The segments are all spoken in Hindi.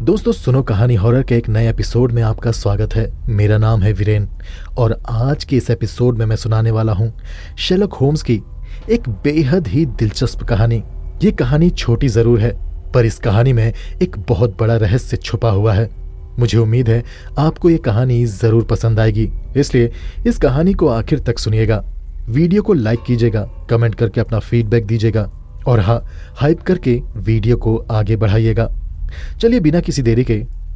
दोस्तों सुनो कहानी हॉरर के एक नए एपिसोड में आपका स्वागत है। मेरा नाम है वीरेन और आज के इस एपिसोड में मैं सुनाने वाला हूँ शेरलॉक होम्स की एक बेहद ही दिलचस्प कहानी। ये कहानी छोटी जरूर है पर इस कहानी में एक बहुत बड़ा रहस्य छुपा हुआ है। मुझे उम्मीद है आपको ये कहानी जरूर पसंद आएगी, इसलिए इस कहानी को आखिर तक सुनिएगा। वीडियो को लाइक कीजिएगा, कमेंट करके अपना फीडबैक दीजिएगा और हाँ, हाइप करके वीडियो को आगे बढ़ाइएगा। चलिए बिना किसी देरी के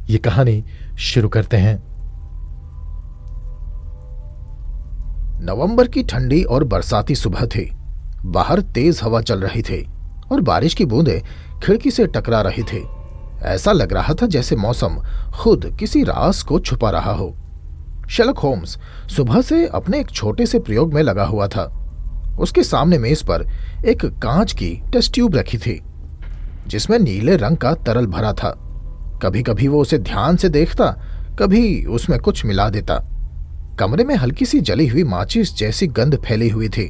ये कहानी शुरू करते हैं। नवंबर की ठंडी और बरसाती सुबह थी। बाहर तेज हवा चल रही थी और बारिश की बूंदें खिड़की से टकरा रही थी। ऐसा लग रहा था जैसे मौसम खुद किसी राज को छुपा रहा हो। शेरलॉक होम्स सुबह से अपने एक छोटे से प्रयोग में लगा हुआ था। उसके सामने मेज पर एक कांच की टेस्ट ट्यूब रखी थी जिसमें नीले रंग का तरल भरा था। कभी कभी वो उसे ध्यान से देखता, कभी उसमें कुछ मिला देता। कमरे में हल्की सी जली हुई माचिस जैसी गंध फैली हुई थी,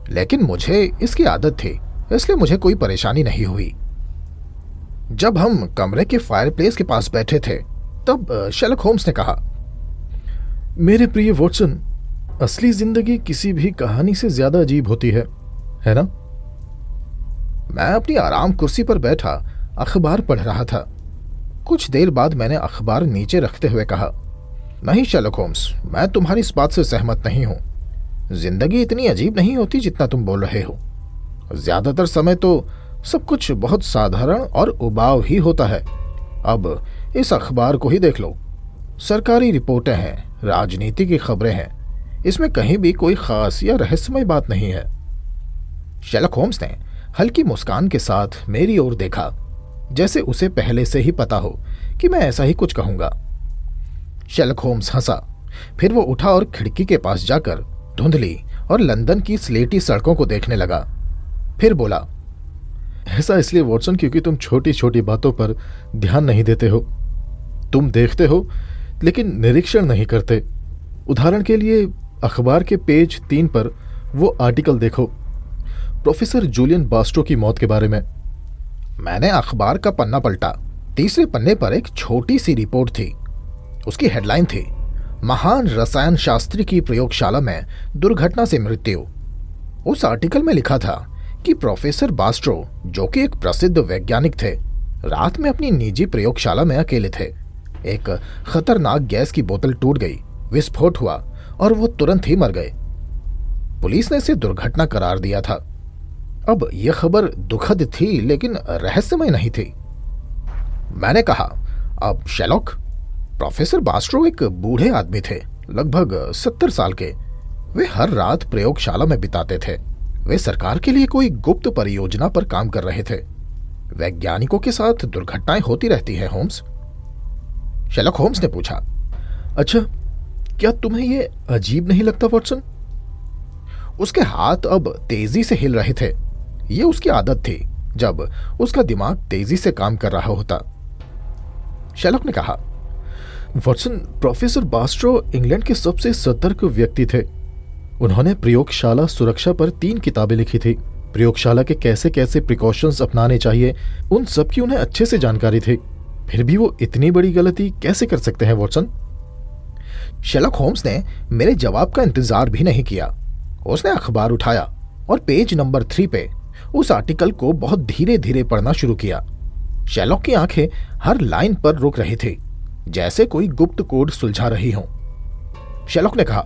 लेकिन मुझे इसकी आदत थी, इसलिए मुझे कोई परेशानी नहीं हुई। जब हम कमरे के फायरप्लेस के पास बैठे थे तब शेरलॉक होम्स ने कहा, मेरे प्रिय वॉटसन, असली जिंदगी किसी भी कहानी से ज्यादा अजीब होती है ना? मैं अपनी आराम कुर्सी पर बैठा अखबार पढ़ रहा था। कुछ देर बाद मैंने अखबार नीचे रखते हुए कहा, नहीं शेरलॉक होम्स, मैं तुम्हारी इस बात से सहमत नहीं हूं। जिंदगी इतनी अजीब नहीं होती जितना तुम बोल रहे हो। ज्यादातर समय तो सब कुछ बहुत साधारण और उबाऊ ही होता है। अब इस अखबार को ही देख लो। सरकारी रिपोर्टें हैं, राजनीति की खबरें हैं, इसमें कहीं भी कोई खास या रहस्यमय बात नहीं है। शेरलॉक होम्स ने हल्की मुस्कान के साथ मेरी ओर देखा, जैसे उसे पहले से ही पता हो कि मैं ऐसा ही कुछ कहूंगा। शेरलॉक होम्स हंसा, फिर वो उठा और खिड़की के पास जाकर धुंधली और लंदन की स्लेटी सड़कों को देखने लगा। फिर बोला, ऐसा इसलिए वॉटसन क्योंकि तुम छोटी छोटी बातों पर ध्यान नहीं देते हो। तुम देखते हो लेकिन निरीक्षण नहीं करते। उदाहरण के लिए अखबार के पेज 3 पर वो आर्टिकल देखो, प्रोफेसर जूलियन बास्ट्रो की मौत के बारे में। मैंने अखबार का पन्ना पलटा। तीसरे पन्ने पर एक छोटी सी रिपोर्ट थी। उसकी हेडलाइन थी, महान रसायन शास्त्री की प्रयोगशाला में दुर्घटना से मृत्यु। उस आर्टिकल में लिखा था कि प्रोफेसर बास्ट्रो, जो कि एक प्रसिद्ध वैज्ञानिक थे, रात में अपनी निजी प्रयोगशाला में अकेले थे। एक खतरनाक गैस की बोतल टूट गई, विस्फोट हुआ और वो तुरंत ही मर गए। पुलिस ने इसे दुर्घटना करार दिया था। अब यह खबर दुखद थी लेकिन रहस्यमय नहीं थी। मैंने कहा, अब शेरलॉक, प्रोफेसर बास्ट्रो एक बूढ़े आदमी थे, लगभग 70 साल के। वे हर रात प्रयोगशाला में बिताते थे। वे सरकार के लिए कोई गुप्त परियोजना पर काम कर रहे थे। वैज्ञानिकों के साथ दुर्घटनाएं होती रहती है होम्स। शेरलॉक होम्स ने पूछा, अच्छा, क्या तुम्हें ये अजीब नहीं लगता वॉटसन? उसके हाथ अब तेजी से हिल रहे थे। ये उसकी आदत थी जब उसका दिमाग तेजी से काम कर रहा होता। शेरलॉक ने कहा, वॉटसन, प्रोफेसर बास्ट्रो इंग्लैंड के सबसे सतर्क व्यक्ति थे। उन्होंने प्रयोगशाला सुरक्षा पर 3 किताबें लिखी थी। प्रयोगशाला के कैसे कैसे प्रिकॉशंस अपनाने चाहिए, उन सब की उन्हें अच्छे से जानकारी थी। फिर भी वो इतनी बड़ी गलती कैसे कर सकते हैं वॉटसन? शेरलॉक होम्स ने मेरे जवाब का इंतजार भी नहीं किया। उसने अखबार उठाया और पेज नंबर 3 पे उस आर्टिकल को बहुत धीरे धीरे पढ़ना शुरू किया। शेरलॉक की आंखें हर लाइन पर रुक रही थी, जैसे कोई गुप्त कोड सुलझा रही हो। शेरलॉक ने कहा,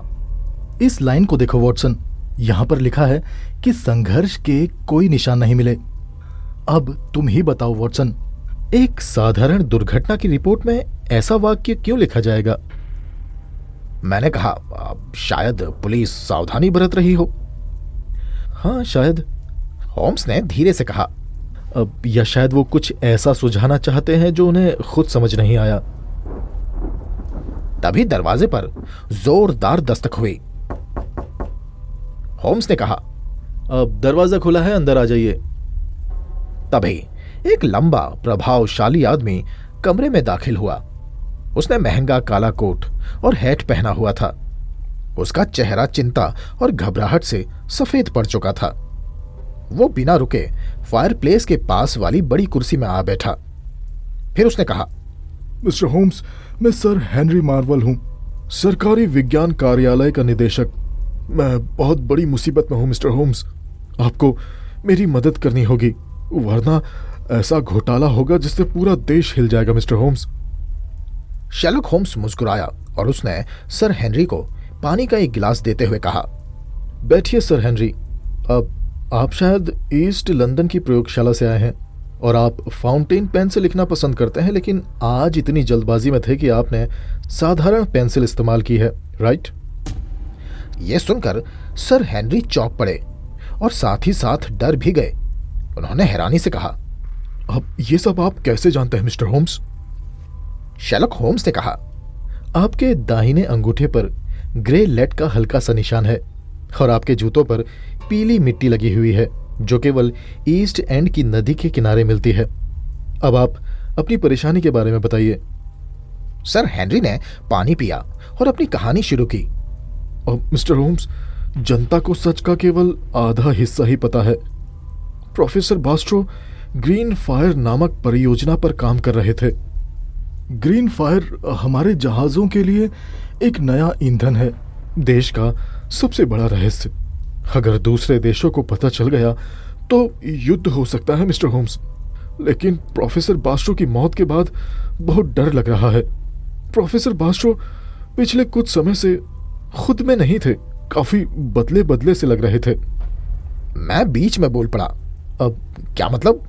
इस लाइन को देखो वॉटसन, यहां पर लिखा है कि संघर्ष के कोई निशान नहीं मिले। अब तुम ही बताओ वॉटसन, एक साधारण दुर्घटना की रिपोर्ट में ऐसा वाक्य क्यों लिखा जाएगा? मैंने कहा, शायद पुलिस सावधानी बरत रही हो। हाँ शायद, होम्स ने धीरे से कहा। अब या शायद वो कुछ ऐसा सुझाना चाहते हैं जो उन्हें खुद समझ नहीं आया। तभी दरवाजे पर जोरदार दस्तक हुई। होम्स ने कहा, अब दरवाजा खुला है, अंदर आ जाइए। तभी एक लंबा प्रभावशाली आदमी कमरे में दाखिल हुआ। उसने महंगा काला कोट और हैट पहना हुआ था। उसका चेहरा चिंता और घबराहट से सफेद पड़ चुका था। वो बिना रुके फायरप्लेस के पास वाली बड़ी कुर्सी में आ बैठा। फिर उसने कहा, मिस्टर होम्स, मैं सर हेनरी मार्वल हूँ, सरकारी विज्ञान कार्यालय का निदेशक। मैं बहुत बड़ी मुसीबत में हूँ मिस्टर होम्स। आपको मेरी मदद करनी होगी, वरना ऐसा घोटाला होगा जिससे पूरा देश हिल जाएगा मिस्टर होम्स। शेरलॉक होम्स मुस्कुराया और उसने सर हेनरी को पानी का एक गिलास देते हुए कहा, बैठिए सर हेनरी। अब आप शायद ईस्ट लंदन की प्रयोगशाला से आए हैं और आप फाउंटेन पेन से लिखना पसंद करते हैं, लेकिन आज इतनी जल्दबाजी में थे कि आपने साधारण पेंसिल इस्तेमाल की है, राइट? यह सुनकर सर हेनरी चौंक पड़े और साथ ही साथ डर भी गए। उन्होंने हैरानी से कहा, अब ये सब आप कैसे जानते हैं मिस्टर होम्स? शेरलॉक होम्स ने कहा, आपके दाहिने अंगूठे पर ग्रे लेड का हल्का सा निशान है और आपके जूतों पर पीली मिट्टी लगी हुई है जो केवल ईस्ट एंड की नदी के किनारे मिलती है। अब आप अपनी परेशानी के बारे में बताइए। सर हेनरी ने पानी पिया और अपनी कहानी शुरू की। अब मिस्टर होम्स, जनता को सच का केवल आधा हिस्सा ही पता है। प्रोफेसर बास्ट्रो ग्रीन फायर नामक परियोजना पर काम कर रहे थे। ग्रीन फायर हमारे जहाजों के लिए एक नया ईंधन है, देश का सबसे बड़ा रहस्य। अगर दूसरे देशों को पता चल गया तो युद्ध हो सकता है मिस्टर होम्स। लेकिन प्रोफेसर बास्ट्रो की मौत के बाद बहुत डर लग रहा है। प्रोफेसर बास्ट्रो पिछले कुछ समय से खुद में नहीं थे, काफी बदले बदले से लग रहे थे। मैं बीच में बोल पड़ा, अब क्या मतलब?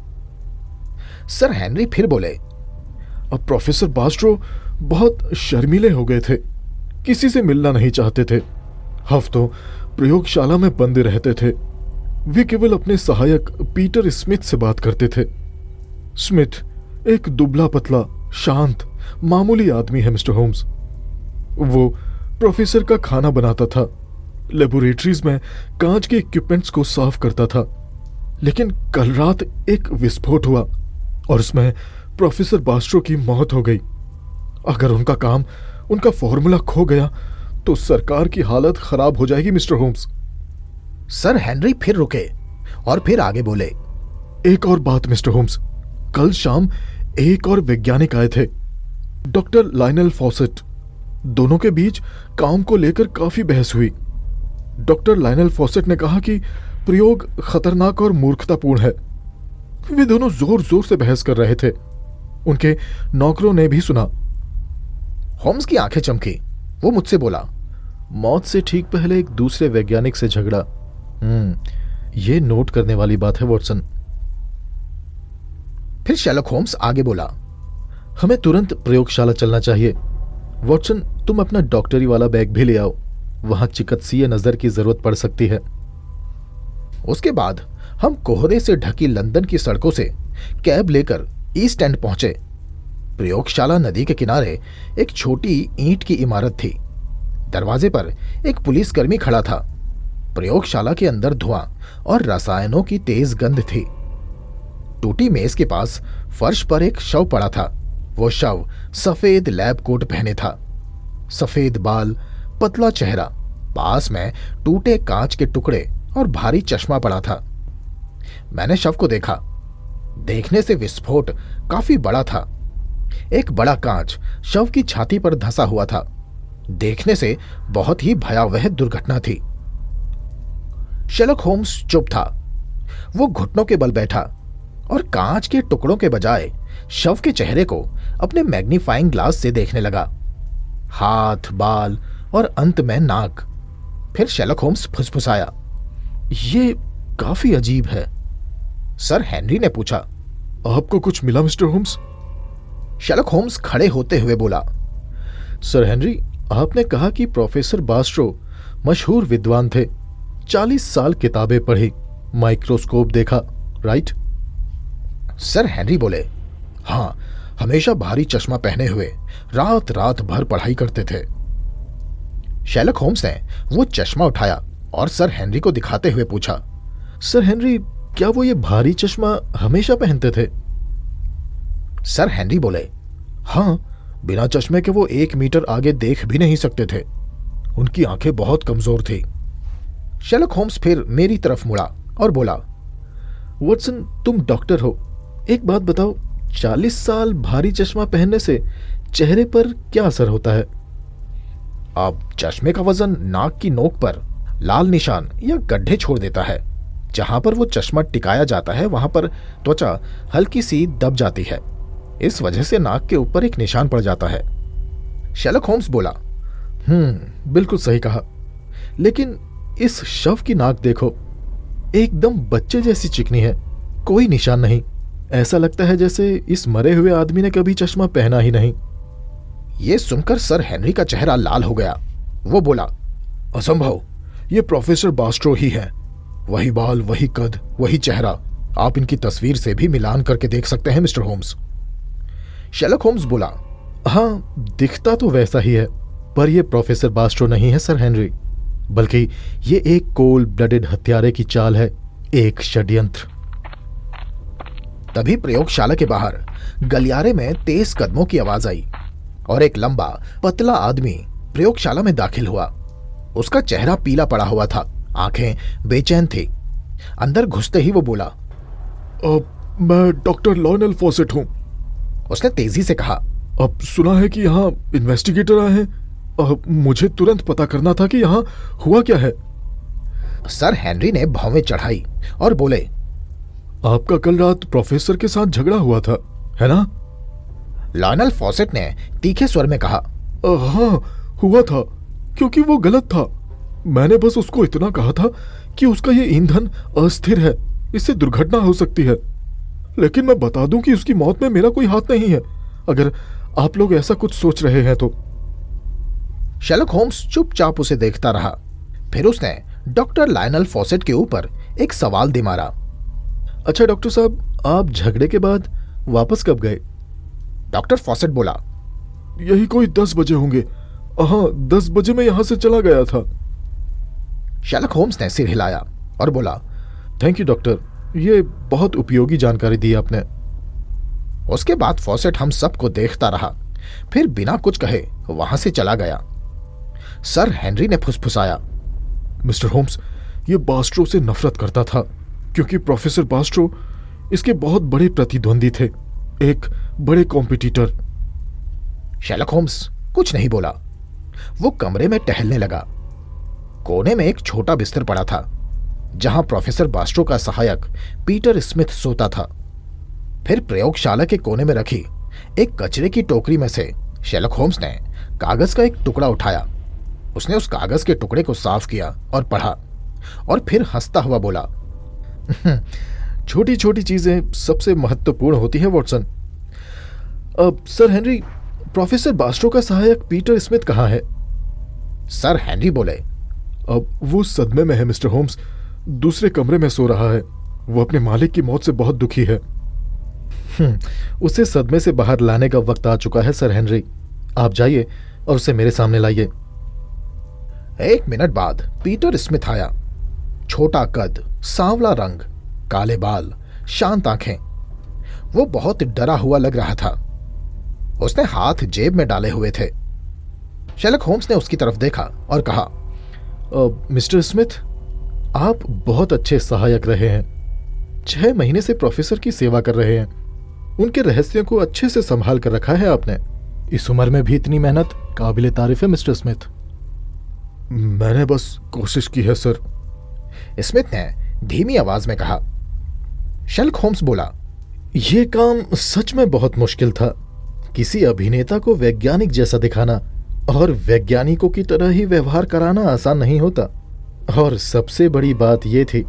सर हेनरी फिर बोले, अब प्रोफेसर बास्ट्रो बहुत शर्मीले हो गए थे, किसी से मिलना नहीं चाहते थे, हफ्तों प्रयोगशाला में बंद रहते थे। वे केवल अपने सहायक पीटर स्मिथ से बात करते थे। स्मिथ एक दुबला पतला शांत मामूली आदमी है मिस्टर होम्स। वो प्रोफेसर का खाना बनाता था, लेबोरेटरीज में कांच के इक्विपमेंट्स को साफ करता था। लेकिन कल रात एक विस्फोट हुआ और उसमें प्रोफेसर बास्ट्रो की मौत हो गई। अगर उनका काम, उनका फॉर्मूला खो गया तो सरकार की हालत खराब हो जाएगी मिस्टर होम्स। सर हेनरी फिर रुके और फिर आगे बोले, एक और बात मिस्टर होम्स, कल शाम एक और वैज्ञानिक आए थे, डॉक्टर लायनल फॉसेट। दोनों के बीच काम को लेकर काफी बहस हुई। डॉक्टर लायनल फॉसेट ने कहा कि प्रयोग खतरनाक और मूर्खतापूर्ण है। वे दोनों जोर जोर से बहस कर रहे थे। उनके नौकरों ने भी सुना। होम्स की आंखें चमकी। वो मुझसे बोला, मौत से ठीक पहले एक दूसरे वैज्ञानिक से झगड़ा। ये नोट करने वाली बात है वॉटसन। फिर शेरलॉक होम्स आगे बोला, हमें तुरंत प्रयोगशाला चलना चाहिए। वॉटसन, तुम अपना डॉक्टरी वाला बैग भी ले आओ, वहां चिकित्सीय नजर की जरूरत पड़ सकती है। उसके बाद हम कोहरे से ढकी लंदन की सड़कों से कैब लेकर ईस्ट एंड पहुंचे। प्रयोगशाला नदी के किनारे एक छोटी ईंट की इमारत थी। दरवाजे पर एक पुलिसकर्मी खड़ा था। प्रयोगशाला के अंदर धुआं और रसायनों की तेज गंध थी। टूटी मेज के पास फर्श पर एक शव पड़ा था। वो शव सफेद लैब कोट पहने था, सफेद बाल, पतला चेहरा, पास में टूटे कांच के टुकड़े और भारी चश्मा पड़ा था। मैंने शव को देखा। देखने से विस्फोट काफी बड़ा था। एक बड़ा कांच शव की छाती पर धंसा हुआ था। देखने से बहुत ही भयावह दुर्घटना थी। शेरलॉक होम्स चुप था। वो घुटनों के बल बैठा और कांच के टुकड़ों के बजाय शव के चेहरे को अपने मैग्नीफाइंग ग्लास से देखने लगा। हाथ, बाल और अंत में नाक। फिर शेरलॉक होम्स फुसफुसाया, ये काफी अजीब है। सर हेनरी ने पूछा, आपको कुछ मिला मिस्टर होम्स? शेरलॉक होम्स खड़े होते हुए बोला, सर हेनरी, आपने कहा कि प्रोफेसर बास्ट्रो मशहूर विद्वान थे, 40 साल किताबें पढ़ी, माइक्रोस्कोप देखा, राइट? सर हेनरी बोले, हाँ, हमेशा भारी चश्मा पहने हुए रात रात भर पढ़ाई करते थे। शेरलॉक होम्स ने वो चश्मा उठाया और सर हेनरी को दिखाते हुए पूछा, सर हेनरी, क्या वो ये भारी चश्मा हमेशा पहनते थे? सर हेनरी बोले, हाँ, बिना चश्मे के वो 1 मीटर आगे देख भी नहीं सकते थे। उनकी आंखें बहुत कमजोर थी। शेरलॉक होम्स फिर मेरी तरफ मुड़ा और बोला, वॉटसन, तुम डॉक्टर हो, एक बात बताओ, 40 साल भारी चश्मा पहनने से चेहरे पर क्या असर होता है? अब चश्मे का वजन नाक की नोक पर लाल निशान या गड्ढे छोड़ देता है। जहां पर वो चश्मा टिकाया जाता है वहां पर त्वचा हल्की सी दब जाती है। इस वजह से नाक के ऊपर एक निशान पड़ जाता है। शेरलॉक होम्स बोला, बिल्कुल सही कहा। लेकिन इस शव की नाक देखो, एकदम बच्चे जैसी चिकनी है, कोई निशान नहीं। ऐसा लगता है जैसे इस मरे हुए आदमी ने कभी चश्मा पहना ही नहीं। यह सुनकर सर हेनरी का चेहरा लाल हो गया। वो बोला, असंभव, ये प्रोफेसर बास्ट्रो ही है। वही बाल, वही कद, वही चेहरा। आप इनकी तस्वीर से भी मिलान करके देख सकते हैं मिस्टर होम्स। शेरलॉक होम्स बोला, हाँ, दिखता तो वैसा ही है, पर यह प्रोफेसर बास्ट्रो नहीं है सर हेनरी, बल्कि ये एक कोल्ड ब्लडेड हत्यारे की चाल है, एक षड्यंत्र। तभी प्रयोगशाला के बाहर गलियारे में तेज कदमों की आवाज आई और एक लंबा पतला आदमी प्रयोगशाला में दाखिल हुआ। उसका चेहरा पीला पड़ा हुआ था, आंखें बेचैन थी। अंदर घुसते ही वो बोला, मैं डॉक्टर लॉयनल फॉसेट हूं। उसने तेजी से कहा, अब सुना है कि यहाँ इन्वेस्टिगेटर आए हैं। मुझे तुरंत पता करना था कि यहाँ हुआ क्या है। सर हेनरी ने भौवें चढ़ाई और बोले, आपका कल रात प्रोफेसर के साथ झगड़ा हुआ था, है ना? लॉयनल फॉसेट ने तीखे स्वर में कहा, हाँ, हुआ था, क्योंकि वो गलत था। मैंने बस उसको इतना कहा था कि उसका ये ईंधन अस्थिर है, इससे दुर्घटना हो सकती है। लेकिन मैं बता दूं कि उसकी मौत में मेरा कोई हाथ नहीं है, अगर आप लोग ऐसा कुछ सोच रहे हैं तो। शेरलॉक होम्स चुपचाप उसे देखता रहा। फिर उसने डॉक्टर लायनल फॉसेट के ऊपर एक सवाल दे मारा। अच्छा डॉक्टर साहब, आप झगड़े के बाद वापस कब गए? डॉक्टर फॉसेट बोला, यही कोई 10 बजे होंगे। हाँ, 10 बजे मैं यहां से चला गया था। शेरलॉक होम्स ने सिर हिलाया और बोला, थैंक यू डॉक्टर, ये बहुत उपयोगी जानकारी दी आपने। उसके बाद फॉसेट हम सबको देखता रहा, फिर बिना कुछ कहे वहां से चला गया। सर हेनरी ने फुसफुसाया, मिस्टर होम्स, ये बास्ट्रो से नफरत करता था, क्योंकि प्रोफेसर बास्ट्रो इसके बहुत बड़े प्रतिद्वंदी थे, एक बड़े कॉम्पिटिटर। शेरलॉक होम्स कुछ नहीं बोला। वो कमरे में टहलने लगा। कोने में एक छोटा बिस्तर पड़ा था, जहां प्रोफेसर बास्ट्रो का सहायक पीटर स्मिथ सोता था। फिर प्रयोगशाला के कोने में रखी एक कचरे की टोकरी में से शेरलॉक होम्स ने कागज का एक टुकड़ा उठाया। उसने उस कागज के टुकड़े को साफ किया और पढ़ा, और फिर हंसता हुआ बोला, छोटी छोटी चीजें सबसे महत्वपूर्ण होती है वॉटसन। अब सर हेनरी, प्रोफेसर बास्ट्रो का सहायक पीटर स्मिथ कहाँ है? सर हेनरी बोले, अब वो सदमे में है मिस्टर होम्स, दूसरे कमरे में सो रहा है। वो अपने मालिक की मौत से बहुत दुखी है। उसे सदमे से बाहर लाने का वक्त आ चुका है सर हेनरी। आप जाइए और उसे मेरे सामने लाइए। 1 मिनट बाद पीटर स्मिथ आया। छोटा कद, सांवला रंग, काले बाल, शांत आंखें। वो बहुत डरा हुआ लग रहा था। उसने हाथ जेब में डाले हुए थे। शेरलॉक होम्स ने उसकी तरफ देखा और कहा, मिस्टर स्मिथ, आप बहुत अच्छे सहायक रहे हैं। 6 महीने से प्रोफेसर की सेवा कर रहे हैं। उनके रहस्यों को अच्छे से संभाल कर रखा है आपने। इस उम्र में भी इतनी मेहनत काबिले तारीफ है मिस्टर स्मिथ। मैंने बस कोशिश की है सर, स्मिथ ने धीमी आवाज में कहा। शेरलॉक होम्स बोला, यह काम सच में बहुत मुश्किल था। किसी अभिनेता को वैज्ञानिक जैसा दिखाना और वैज्ञानिकों की तरह ही व्यवहार कराना आसान नहीं होता। और सबसे बड़ी बात यह थी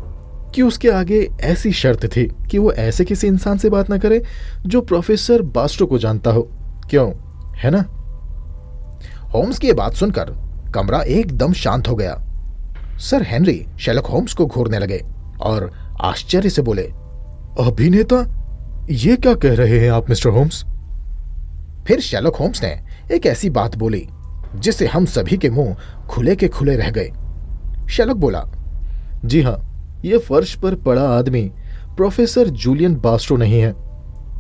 कि उसके आगे ऐसी शर्त थी कि वो ऐसे किसी इंसान से बात ना करे जो प्रोफेसर बास्ट्रो को जानता हो। क्यों, है ना? होम्स की ये बात सुनकर कमरा एकदम शांत हो गया। सर हेनरी शेरलॉक होम्स को घूरने लगे और आश्चर्य से बोले, अभिनेता? ये क्या कह रहे हैं आप मिस्टर होम्स? फिर शेरलॉक होम्स ने एक ऐसी बात बोली जिससे हम सभी के मुंह खुले के खुले रह गए। शेरलॉक बोला, जी हाँ, ये फर्श पर पड़ा आदमी प्रोफेसर जूलियन बास्ट्रो नहीं है।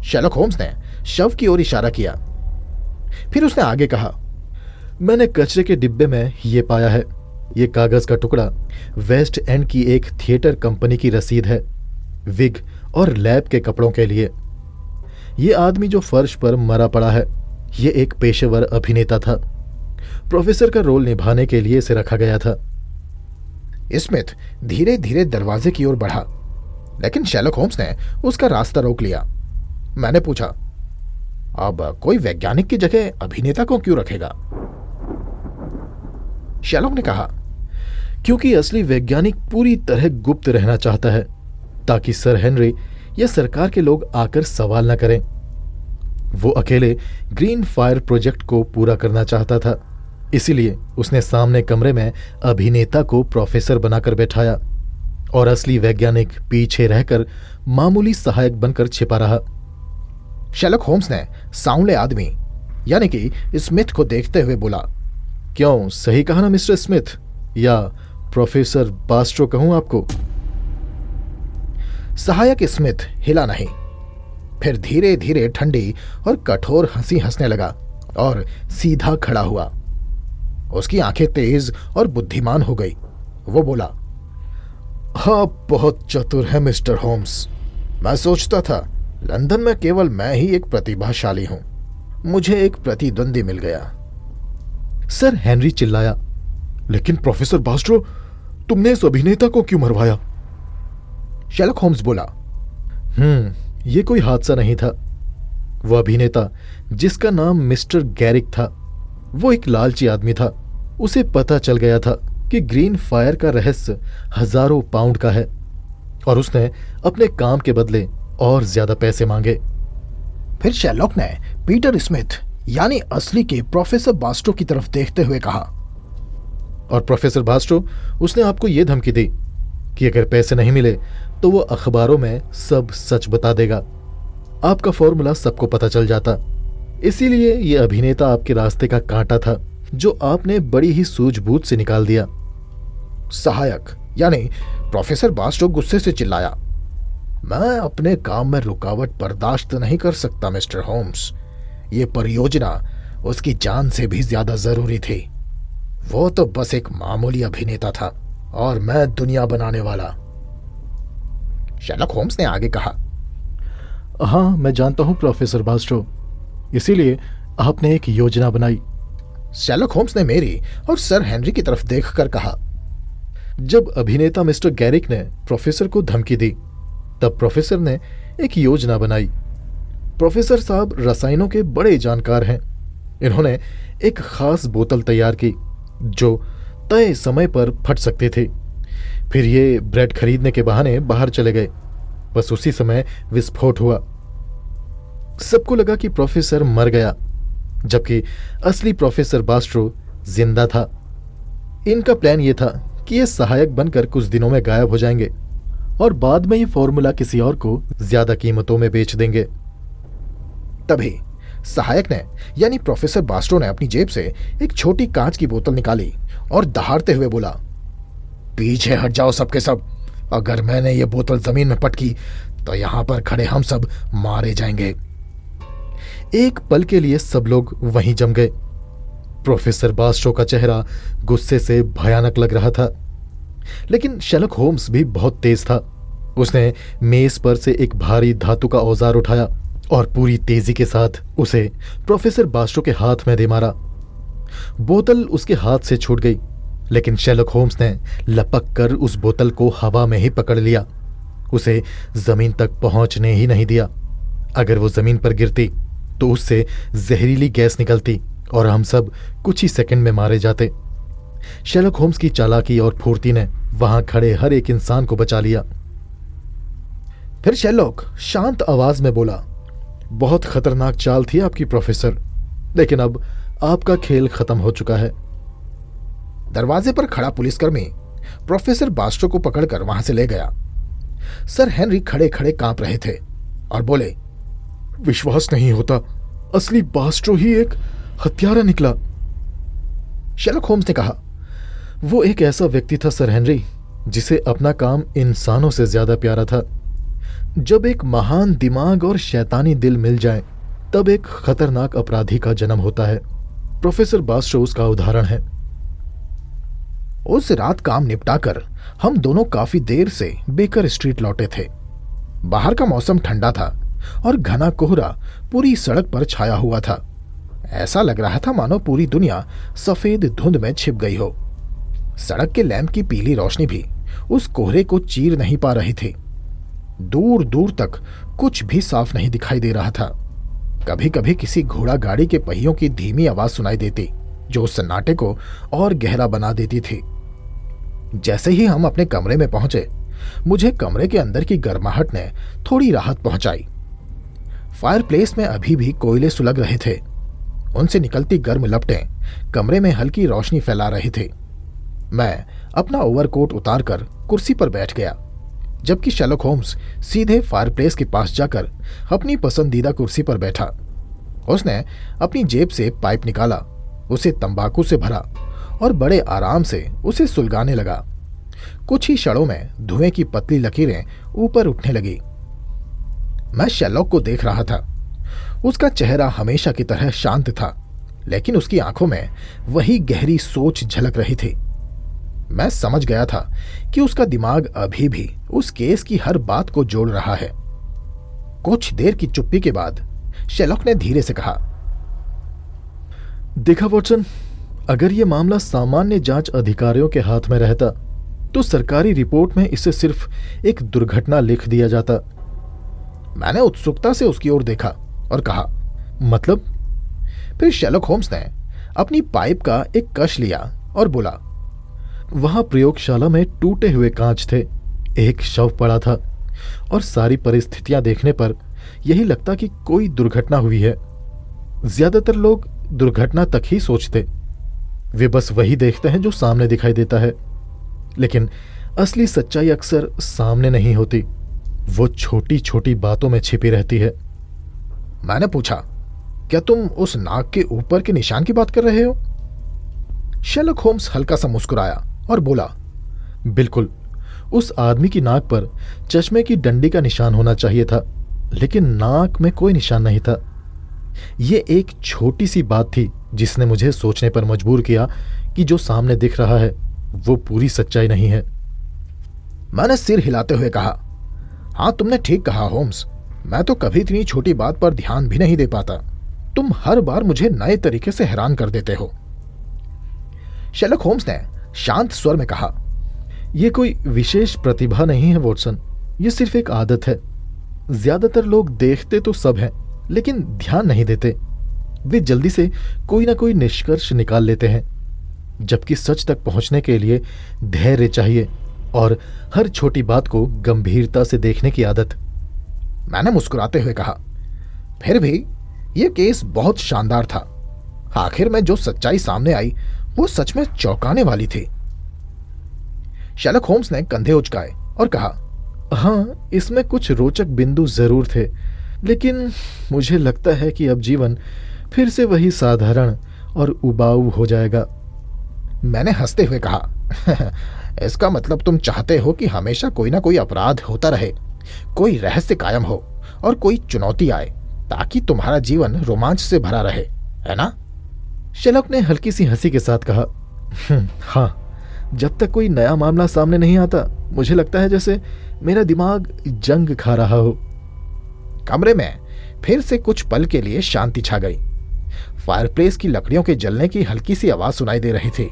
शेरलॉक होम्स ने शव की ओर इशारा किया। फिर उसने आगे कहा, मैंने कचरे के डिब्बे में ये पाया है। ये कागज का टुकड़ा वेस्ट एंड की एक थिएटर कंपनी की रसीद है, विग और लैब के कपड़ों के लिए। ये आदमी जो फर्श पर मरा पड़ा है, ये एक पेशेवर अभिनेता था। प्रोफेसर का रोल निभाने के लिए इसे रखा गया था। स्मिथ धीरे धीरे दरवाजे की ओर बढ़ा, लेकिन शेरलॉक होम्स ने उसका रास्ता रोक लिया। मैंने पूछा, अब कोई वैज्ञानिक की जगह अभिनेता को क्यों रखेगा? शेरलॉक ने कहा, क्योंकि असली वैज्ञानिक पूरी तरह गुप्त रहना चाहता है, ताकि सर हेनरी या सरकार के लोग आकर सवाल न करें। वो अकेले ग्रीन फायर प्रोजेक्ट को पूरा करना चाहता था, इसीलिए उसने सामने कमरे में अभिनेता को प्रोफेसर बनाकर बैठाया और असली वैज्ञानिक पीछे रहकर मामूली सहायक बनकर छिपा रहा। शेरलॉक होम्स ने सांवले आदमी यानी कि स्मिथ को देखते हुए बोला, क्यों, सही कहा ना मिस्टर स्मिथ, या प्रोफेसर बास्ट्रो कहूं आपको? सहायक स्मिथ हिला नहीं, फिर धीरे धीरे ठंडी और कठोर हंसी हंसने लगा और सीधा खड़ा हुआ। उसकी आंखें तेज और बुद्धिमान हो गई। वो बोला, आप बहुत चतुर हैं मिस्टर होम्स। मैं सोचता था लंदन में केवल मैं ही एक प्रतिभाशाली हूं। मुझे एक प्रतिद्वंदी मिल गया। सर हेनरी चिल्लाया, लेकिन प्रोफेसर बास्ट्रो, तुमने इस अभिनेता को क्यों मरवाया? शेरलॉक होम्स बोला, ये कोई हादसा नहीं था। वो अभिनेता, जिसका नाम मिस्टर गैरिक था, वो एक लालची आदमी था। उसे पता चल गया था कि ग्रीन फायर का रहस्य हजारों पाउंड का है और उसने अपने काम के बदले और ज्यादा पैसे मांगे। फिर शेरलॉक ने पीटर स्मिथ यानी असली के प्रोफेसर बास्ट्रो की तरफ देखते हुए कहा, और प्रोफेसर बास्ट्रो, उसने आपको यह धमकी दी कि अगर पैसे नहीं मिले तो वो अखबारों में सब सच बता देगा। आपका फॉर्मूला सबको पता चल जाता। इसीलिए ये अभिनेता आपके रास्ते का कांटा था, जो आपने बड़ी ही सूझबूझ से निकाल दिया। सहायक यानी प्रोफेसर बास्ट्रो गुस्से से चिल्लाया, मैं अपने काम में रुकावट बर्दाश्त नहीं कर सकता मिस्टर होम्स। ये परियोजना उसकी जान से भी ज्यादा जरूरी थी। वो तो बस एक मामूली अभिनेता था और मैं दुनिया बनाने वाला। शेरलॉक होम्स ने आगे कहा, हाँ, मैं जानता हूं प्रोफेसर बास्ट्रो, इसीलिए आपने एक योजना बनाई। शेरलॉक होम्स ने मेरी और सर हेनरी की तरफ देखकर कहा, जब अभिनेता मिस्टर गैरिक ने प्रोफेसर को धमकी दी, तब प्रोफेसर ने एक योजना बनाई। प्रोफेसर साहब रसायनों के बड़े जानकार हैं। इन्होंने एक खास बोतल तैयार की जो तय समय पर फट सकती थी। फिर ये ब्रेड खरीदने के बहाने बाहर चले गए। बस उसी समय विस्फोट हुआ। सबको लगा कि प्रोफेसर मर गया, जबकि असली प्रोफेसर बास्ट्रो जिंदा था। इनका प्लान ये था कि ये सहायक बनकर कुछ दिनों में गायब हो जाएंगे और बाद में ये फॉर्मूला किसी और को ज्यादा कीमतों में बेच देंगे। तभी सहायक ने यानी प्रोफेसर बास्ट्रो ने अपनी जेब से एक छोटी कांच की बोतल निकाली और दहाड़ते हुए बोला, पीछे हट जाओ सबके सब। अगर मैंने ये बोतल जमीन में पटकी तो यहां पर खड़े हम सब मारे जाएंगे। एक पल के लिए सब लोग वहीं जम गए। प्रोफेसर बास्ट्रो का चेहरा गुस्से से भयानक लग रहा था, लेकिन शेरलॉक होम्स भी बहुत तेज था। उसने मेज पर से एक भारी धातु का औजार उठाया और पूरी तेजी के साथ उसे प्रोफेसर बास्ट्रो के हाथ में दे मारा। बोतल उसके हाथ से छूट गई, लेकिन शेरलॉक होम्स ने लपक कर उस बोतल को हवा में ही पकड़ लिया। उसे जमीन तक पहुंचने ही नहीं दिया। अगर वो जमीन पर गिरती तो उससे जहरीली गैस निकलती और हम सब कुछ ही सेकंड में मारे जाते। शेरलॉक होम्स की चालाकी और फुर्ती ने वहां खड़े हर एक इंसान को बचा लिया। फिर शेरलॉक शांत आवाज में बोला, बहुत खतरनाक चाल थी आपकी प्रोफेसर, लेकिन अब आपका खेल खत्म हो चुका है। दरवाजे पर खड़ा पुलिसकर्मी प्रोफेसर बास्ट्रो को पकड़कर वहां से ले गया। सर हेनरी खड़े खड़े कांप रहे थे और बोले, विश्वास नहीं होता, असली बास्ट्रो ही एक हत्यारा निकला। शेरलॉक होम्स ने कहा, वो एक ऐसा व्यक्ति था सर हेनरी, जिसे अपना काम इंसानों से ज्यादा प्यारा था। जब एक महान दिमाग और शैतानी दिल मिल जाए, तब एक खतरनाक अपराधी का जन्म होता है। प्रोफेसर बास्ट्रो उसका उदाहरण है। उस रात काम निपटाकर हम दोनों काफी देर से बेकर स्ट्रीट लौटे थे। बाहर का मौसम ठंडा था और घना कोहरा पूरी सड़क पर छाया हुआ था। ऐसा लग रहा था मानो पूरी दुनिया सफेद धुंध में छिप गई हो। सड़क के लैंप की पीली रोशनी भी उस कोहरे को चीर नहीं पा रही थी। दूर दूर तक कुछ भी साफ नहीं दिखाई दे रहा था। कभी कभी किसी घोड़ा गाड़ी के पहियों की धीमी आवाज सुनाई देती, जो उस सन्नाटे को और गहरा बना देती थी। जैसे ही हम अपने कमरे में पहुंचे, मुझे कमरे के अंदर की गर्माहट ने थोड़ी राहत पहुंचाई। फायरप्लेस में अभी भी कोयले सुलग रहे थे। उनसे निकलती गर्म लपटें कमरे में हल्की रोशनी फैला रही थी। मैं अपना ओवरकोट उतारकर कुर्सी पर बैठ गया, जबकि शेरलॉक होम्स सीधे फायरप्लेस के पास जाकर अपनी पसंदीदा कुर्सी पर बैठा। उसने अपनी जेब से पाइप निकाला, उसे तंबाकू से भरा और बड़े आराम से उसे सुलगाने लगा। कुछ ही क्षणों में धुएं की पतली लकीरें ऊपर उठने लगी। मैं शेरलॉक को देख रहा था। उसका चेहरा हमेशा की तरह शांत था, लेकिन उसकी आंखों में वही गहरी सोच झलक रही थी। मैं समझ गया था कि उसका दिमाग अभी भी उस केस की हर बात को जोड़ रहा है। कुछ देर की चुप्पी के बाद शेरलॉक ने धीरे से कहा, देखा वॉटसन, अगर यह मामला सामान्य जांच अधिकारियों के हाथ में रहता तो सरकारी रिपोर्ट में इसे सिर्फ एक दुर्घटना लिख दिया जाता। मैंने उत्सुकता से उसकी ओर देखा और कहा, मतलब? फिर शेरलॉक होम्स ने अपनी पाइप का एक कश लिया और बोला, वहां प्रयोगशाला में टूटे हुए कांच थे, एक शव पड़ा था और सारी परिस्थितियां देखने पर यही लगता कि कोई दुर्घटना हुई है। ज्यादातर लोग दुर्घटना तक ही सोचते, वे बस वही देखते हैं जो सामने दिखाई देता है, लेकिन असली सच्चाई अक्सर सामने नहीं होती, वो छोटी छोटी बातों में छिपी रहती है। मैंने पूछा, क्या तुम उस नाक के ऊपर के निशान की बात कर रहे हो? शेरलॉक होम्स हल्का सा मुस्कुराया और बोला, बिल्कुल, उस आदमी की नाक पर चश्मे की डंडी का निशान होना चाहिए था, लेकिन नाक में कोई निशान नहीं था। ये एक छोटी सी बात थी जिसने मुझे सोचने पर मजबूर किया कि जो सामने दिख रहा है वो पूरी सच्चाई नहीं है। मैंने सिर हिलाते हुए कहा, हाँ, तुमने ठीक कहा होम्स, मैं तो कभी इतनी छोटी बात पर ध्यान भी नहीं दे पाता। तुम हर बार मुझे नए तरीके से हैरान कर देते हो। शेरलॉक होम्स ने शांत स्वर में कहा, यह कोई विशेष प्रतिभा नहीं है वॉटसन, यह सिर्फ एक आदत है। ज्यादातर लोग देखते तो सब हैं, लेकिन ध्यान नहीं देते। वे जल्दी से कोई ना कोई निष्कर्ष निकाल लेते हैं, जबकि सच तक पहुंचने के लिए धैर्य चाहिए और हर छोटी बात को गंभीरता से देखने की आदत। मैंने मुस्कुराते हुए कहा, फिर भी यह केस बहुत शानदार था। आखिर में जो सच्चाई सामने आई वो सच में चौंकाने वाली थी। शेरलॉक होम्स ने कंधे उचकाए और कहा, हाँ, इसमें कुछ रोचक बिंदु जरूर थे, लेकिन मुझे लगता है कि अब जीवन फिर से वही साधारण और उबाऊ हो जाएगा। मैंने हंसते हुए कहा, इसका मतलब तुम चाहते हो कि हमेशा कोई ना कोई अपराध होता रहे, कोई रहस्य कायम हो और कोई चुनौती आए, ताकि तुम्हारा जीवन रोमांच से भरा रहे, है ना? शेरलॉक ने हल्की सी हंसी के साथ कहा, हाँ, जब तक कोई नया मामला सामने नहीं आता मुझे लगता है जैसे मेरा दिमाग जंग खा रहा हो। कमरे में फिर से कुछ पल के लिए शांति छा गई। फायरप्लेस की लकड़ियों के जलने की हल्की सी आवाज सुनाई दे रही थी।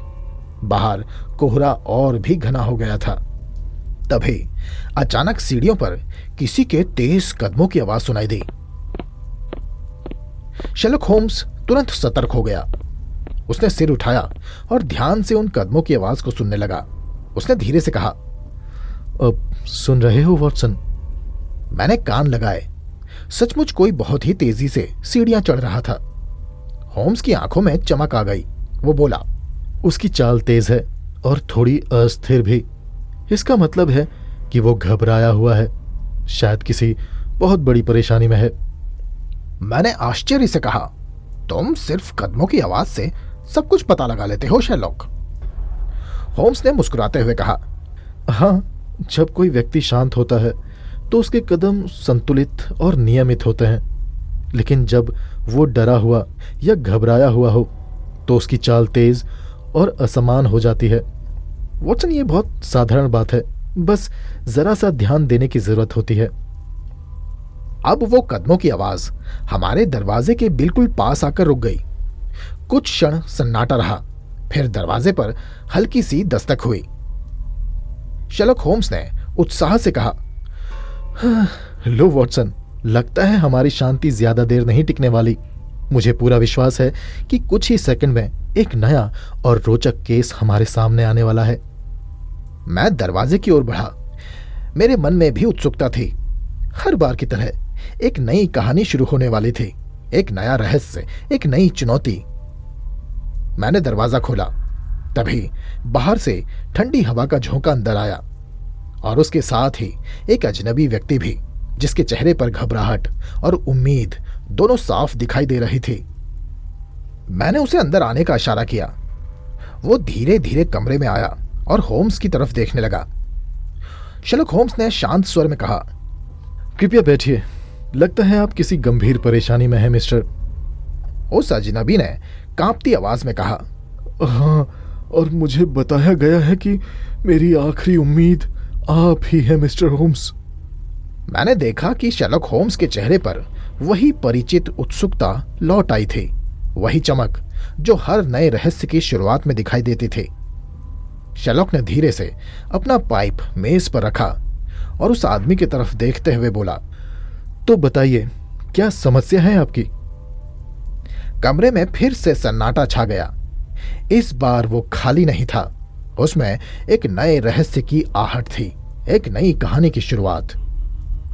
बाहर कोहरा और भी घना हो गया था। तभी अचानक सीढ़ियों पर किसी के तेज कदमों की आवाज सुनाई दी। शेरलॉक होम्स तुरंत सतर्क हो गया। उसने सिर उठाया और ध्यान से उन कदमों की आवाज को सुनने लगा। उसने धीरे से कहा, अब सुन रहे हो वॉटसन? मैंने कान लगाए। सचमुच कोई बहुत ही तेजी से सीढ़ियां चढ़ रहा था। होम्स की आंखों में चमक आ गई। वो बोला, उसकी चाल तेज है और थोड़ी अस्थिर भी। इसका मतलब है कि वो घबराया हुआ है, शायद किसी बहुत बड़ी परेशानी में है। मैंने आश्चर्य से कहा, तुम सिर्फ कदमों की आवाज से सब कुछ पता लगा लेते हो शेरलॉक? होम्स ने मुस्कुराते हुए कहा, हाँ, जब कोई व्यक्ति शांत होता है तो उसके कदम संतुलित और नियमित होते हैं, लेकिन जब वो डरा हुआ या घबराया हुआ हो तो उसकी चाल तेज और असमान हो जाती है। वॉटसन, ये बहुत साधारण बात है, बस जरा सा ध्यान देने की जरूरत होती है। अब वो कदमों की आवाज हमारे दरवाजे के बिल्कुल पास आकर रुक गई। कुछ क्षण सन्नाटा रहा, फिर दरवाजे पर हल्की सी दस्तक हुई। शर्लक होम्स ने उत्साह से कहा, लो वॉटसन, लगता है हमारी शांति ज्यादा देर नहीं टिकने वाली। मुझे पूरा विश्वास है कि कुछ ही सेकंड में एक नया और रोचक केस हमारे सामने आने वाला है। मैं दरवाजे की ओर बढ़ा। मेरे मन में भी उत्सुकता थी। हर बार की तरह एक नई कहानी शुरू होने वाली थी, एक नया रहस्य, एक नई चुनौती। मैंने दरवाजा खोला, तभी बाहर से ठंडी हवा का झोंका अंदर आया और उसके साथ ही एक अजनबी व्यक्ति भी, जिसके चेहरे पर घबराहट और उम्मीद दोनों साफ दिखाई दे रही थी। मैंने उसे अंदर आने का इशारा किया। वो धीरे धीरे कमरे में आया और होम्स की तरफ देखने लगा। शर्लक होम्स ने शांत स्वर में कहा, कृपया बैठिए, लगता है आप किसी गंभीर परेशानी में हैं मिस्टर। उस अजनबी ने कांपती आवाज में कहा, हाँ, और मुझे बताया गया है कि मेरी आखिरी उम्मीद आप ही हैं मिस्टर होम्स। मैंने देखा कि शर्लक होम्स के चेहरे पर वही परिचित उत्सुकता लौट आई थी, वही चमक जो हर नए रहस्य की शुरुआत में दिखाई देती थी। शर्लक ने धीरे से अपना पाइप मेज पर रखा और उस आदमी की तरफ देखते हुए बोला, तो बताइए, क्या समस्या है आपकी? कमरे में फिर से सन्नाटा छा गया। इस बार वो खाली नहीं था, उसमें एक नए रहस्य की आहट थी, एक नई कहानी की शुरुआत।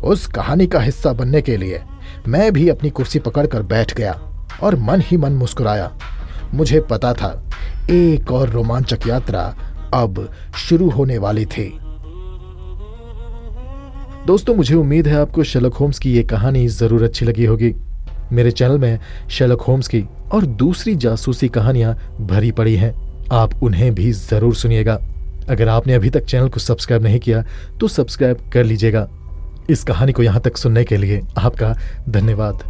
उस कहानी का हिस्सा बनने के लिए मैं भी अपनी कुर्सी पकड़कर बैठ गया और मन ही मन मुस्कुराया। मुझे पता था एक और रोमांचक यात्रा अब शुरू होने वाली थी। दोस्तों, मुझे उम्मीद है आपको शर्लक होम्स की ये कहानी जरूर अच्छी लगी होगी। मेरे चैनल में शर्लक होम्स की और दूसरी जासूसी कहानियां भरी पड़ी हैं, आप उन्हें भी जरूर सुनिएगा। अगर आपने अभी तक चैनल को सब्सक्राइब नहीं किया तो सब्सक्राइब कर लीजिएगा। इस कहानी को यहाँ तक सुनने के लिए आपका धन्यवाद।